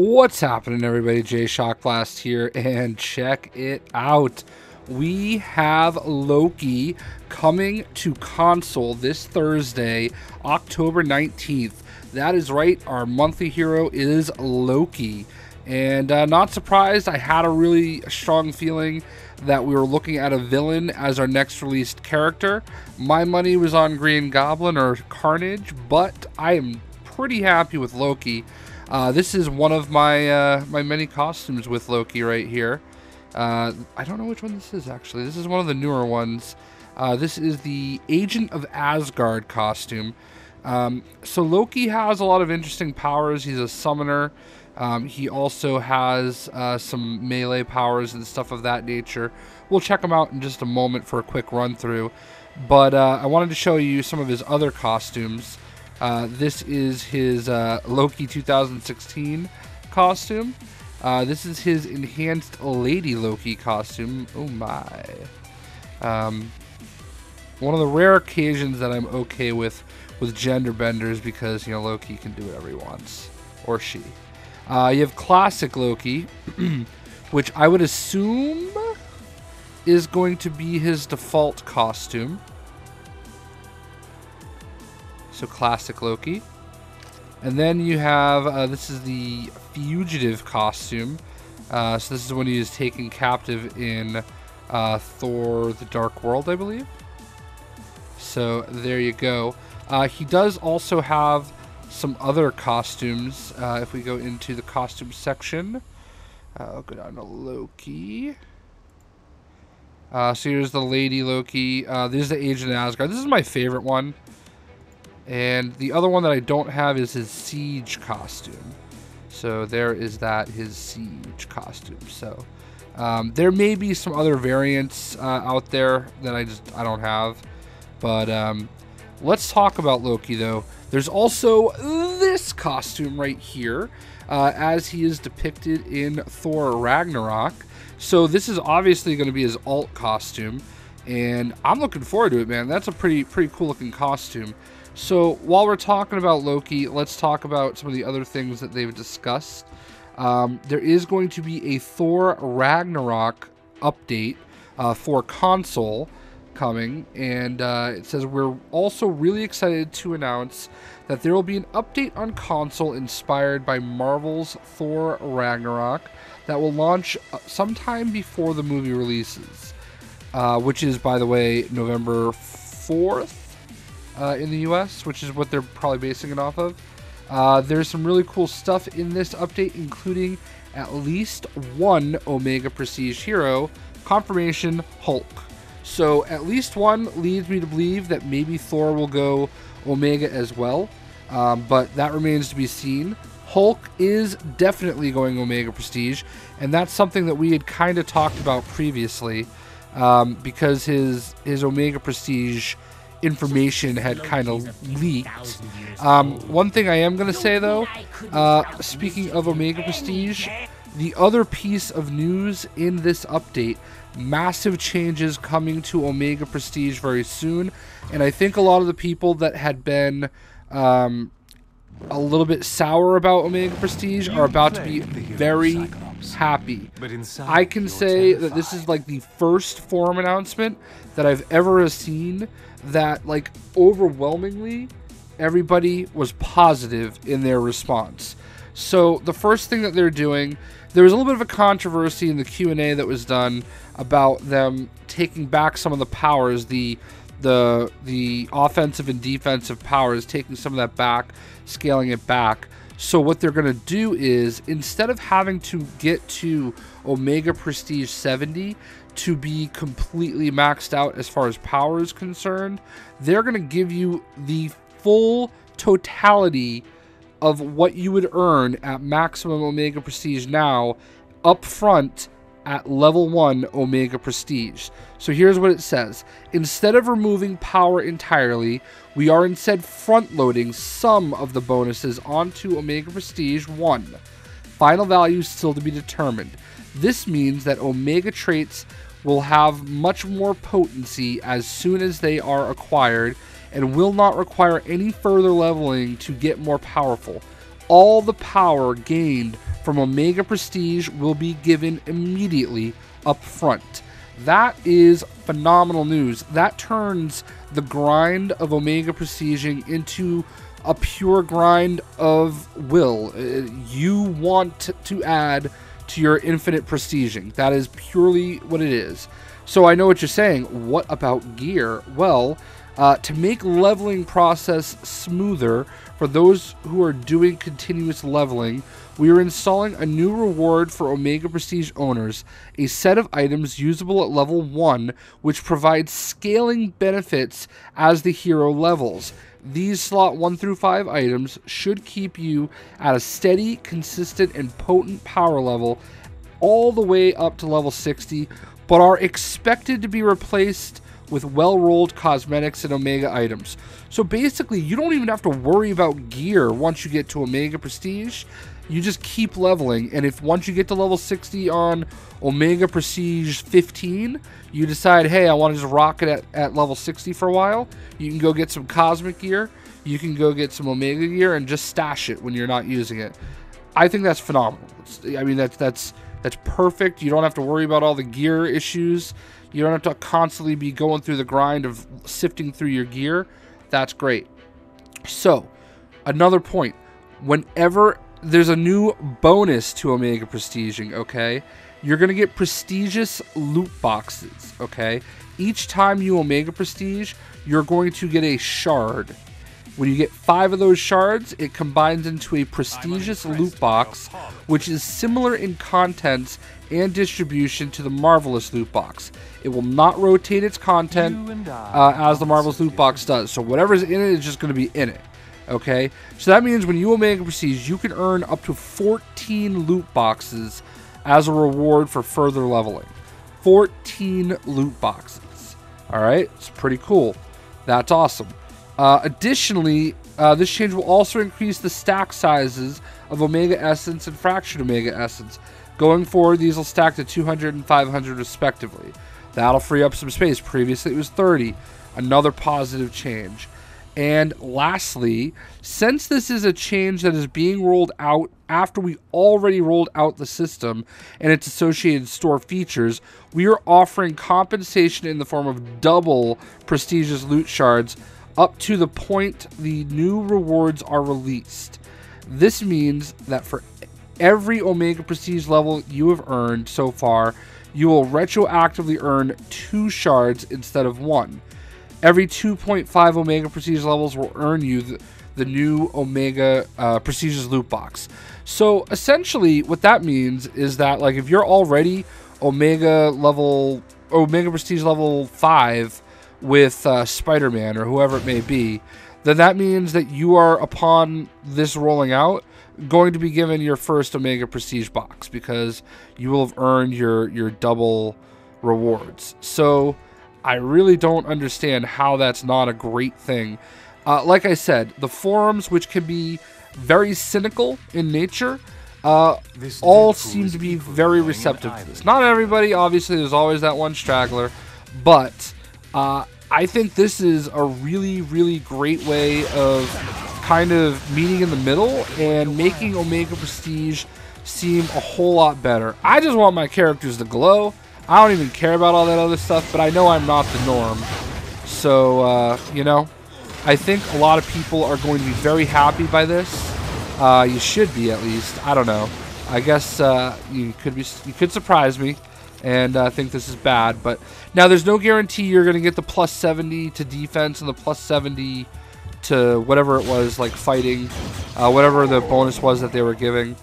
What's happening, everybody? JayShockblast here, and check it out. We have Loki coming to console this Thursday, October 19th. That is right, our monthly hero is Loki. And not surprised, I had a really strong feeling that we were looking at a villain as our next released character. My money was on Green Goblin or Carnage, but I am pretty happy with Loki. This is one of my my many costumes with Loki right here. I don't know which one this is, actually. This is one of the newer ones. This is the Agent of Asgard costume. So Loki has a lot of interesting powers. He's a summoner. He also has some melee powers and stuff of that nature. We'll check him out in just a moment for a quick run through. But I wanted to show you some of his other costumes. This is his Loki 2016 costume. This is his enhanced Lady Loki costume. Oh my. One of the rare occasions that I'm okay with gender benders, because, you know, Loki can do whatever he wants. Or she. You have classic Loki, which I would assume is going to be his default costume. So classic Loki. And then you have, this is the fugitive costume. So this is when he is taken captive in Thor the Dark World, I believe. So there you go. He does also have some other costumes. If we go into the costume section, I'll go down to Loki. So here's the Lady Loki. This is the Agent of Asgard. This is my favorite one. And the other one that I don't have is his Siege costume. So there is that, his Siege costume. So there may be some other variants out there that I don't have. But let's talk about Loki, though. There's also this costume right here, as he is depicted in Thor Ragnarok. So this is obviously going to be his alt costume, and I'm looking forward to it, man. That's a pretty cool looking costume. So while we're talking about Loki, let's talk about some of the other things that they've discussed. There is going to be a Thor Ragnarok update for console coming, and it says we're also really excited to announce that there will be an update on console inspired by Marvel's Thor Ragnarok that will launch sometime before the movie releases, which is, by the way, November 4th. In the US, which is what they're probably basing it off of. There's some really cool stuff in this update, including at least one Omega Prestige hero. Confirmation, Hulk. So at least one leads me to believe that maybe Thor will go Omega as well, but that remains to be seen. Hulk is definitely going Omega Prestige, and that's something that we had kind of talked about previously, because his Omega Prestige information had kind of leaked. One thing I am going to say, though, speaking of Omega Prestige, the other piece of news in this update, massive changes coming to Omega Prestige very soon, and I think a lot of the people that had been a little bit sour about Omega Prestige are about to be very happy. I can say that this is like the first forum announcement that I've ever seen that, like, overwhelmingly everybody was positive in their response. So the first thing that they're doing, there was a little bit of a controversy in the Q&A that was done about them taking back some of the powers, the offensive and defensive powers, taking some of that back, scaling it back. So what they're going to do is, instead of having to get to Omega Prestige 70 to be completely maxed out as far as power is concerned, they're going to give you the full totality of what you would earn at maximum Omega Prestige now up front at level 1 Omega Prestige. So here's what it says. Instead of removing power entirely, we are instead front-loading some of the bonuses onto Omega Prestige 1. Final values still to be determined. This means that Omega traits will have much more potency as soon as they are acquired, and will not require any further leveling to get more powerful. All the power gained from Omega Prestige will be given immediately up front. That is phenomenal news. That turns the grind of Omega Prestiging into a pure grind of will. You want to add to your infinite prestiging. That is purely what it is. So I know what you're saying. What about gear? Well, to make leveling process smoother for those who are doing continuous leveling, we are installing a new reward for Omega Prestige owners, a set of items usable at level 1, which provides scaling benefits as the hero levels. These slot 1 through 5 items should keep you at a steady, consistent, and potent power level all the way up to level 60, but are expected to be replaced with well-rolled cosmetics and Omega items. So basically, you don't even have to worry about gear once you get to Omega Prestige. You just keep leveling, and if once you get to level 60 on Omega Prestige 15, you decide, hey, I want to just rock it at level 60 for a while, you can go get some cosmic gear, you can go get some Omega gear, and just stash it when you're not using it. I think that's phenomenal. I mean, that's perfect. You don't have to worry about all the gear issues. You don't have to constantly be going through the grind of sifting through your gear. That's great. So, another point. Whenever there's a new bonus to Omega Prestiging, okay? You're going to get prestigious loot boxes, okay? Each time you Omega Prestige, you're going to get a shard. When you get 5 of those shards, it combines into a prestigious loot box, which is similar in contents and distribution to the Marvelous loot box. It will not rotate its content as the Marvelous loot box does. So whatever's in it is just going to be in it. Okay? So that means when you Omega Prestige, you can earn up to 14 loot boxes as a reward for further leveling. 14 loot boxes. Alright? It's pretty cool. That's awesome. Additionally, this change will also increase the stack sizes of Omega Essence and Fractured Omega Essence. Going forward, these will stack to 200 and 500 respectively. That'll free up some space. Previously, it was 30. Another positive change. And lastly, since this is a change that is being rolled out after we already rolled out the system and its associated store features, we are offering compensation in the form of double prestigious loot shards up to the point the new rewards are released. This means that for every Omega Prestige level you have earned so far, you will retroactively earn 2 shards instead of 1. Every 2.5 Omega Prestige levels will earn you the new Omega Prestigious loot box. So essentially what that means is that, like, if you're already Omega Prestige level 5 with Spider-Man or whoever it may be, then that means that you are, upon this rolling out, going to be given your first Omega Prestige box because you will have earned your double rewards. So I really don't understand how that's not a great thing. Like I said, the forums, which can be very cynical in nature, all seem to be very receptive to this. Not everybody, obviously, there's always that one straggler, but I think this is a really, really great way of kind of meeting in the middle and making Omega Prestige seem a whole lot better. I just want my characters to glow. I don't even care about all that other stuff, but I know I'm not the norm. So, you know, I think a lot of people are going to be very happy by this. You should be, at least. I don't know. I guess you could surprise me and think this is bad. But now there's no guarantee you're going to get the plus 70 to defense and the plus 70 to whatever it was, like fighting, whatever the bonus was that they were giving.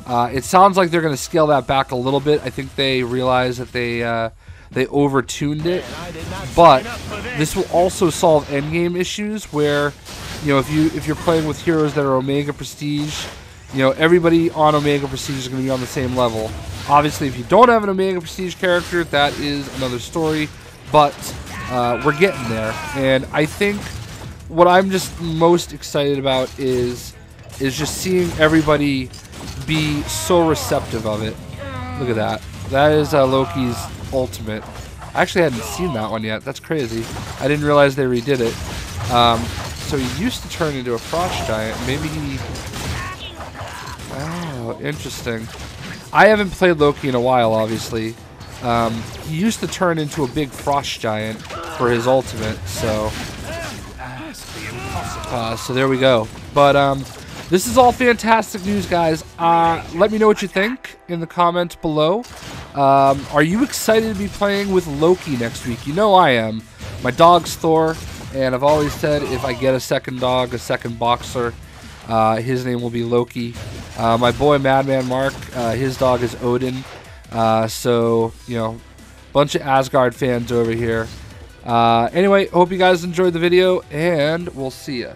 It sounds like they're going to scale that back a little bit. I think they realized that they over-tuned it. But this will also solve endgame issues where, you know, if you're playing with heroes that are Omega Prestige, you know, everybody on Omega Prestige is going to be on the same level. Obviously, if you don't have an Omega Prestige character, that is another story. But we're getting there. And I think what I'm just most excited about is just seeing everybody be so receptive of it. Look at that. That is Loki's ultimate. I actually hadn't seen that one yet. That's crazy. I didn't realize they redid it. So he used to turn into a frost giant. Maybe he... Oh, Oh, interesting. I haven't played Loki in a while, obviously. He used to turn into a big frost giant for his ultimate, so there we go. But this is all fantastic news, guys. Let me know what you think in the comments below. Are you excited to be playing with Loki next week? You know I am. My dog's Thor, and I've always said if I get a second dog, a second boxer, his name will be Loki. My boy Madman Mark, his dog is Odin. So, you know, bunch of Asgard fans over here. Anyway, hope you guys enjoyed the video, and we'll see ya.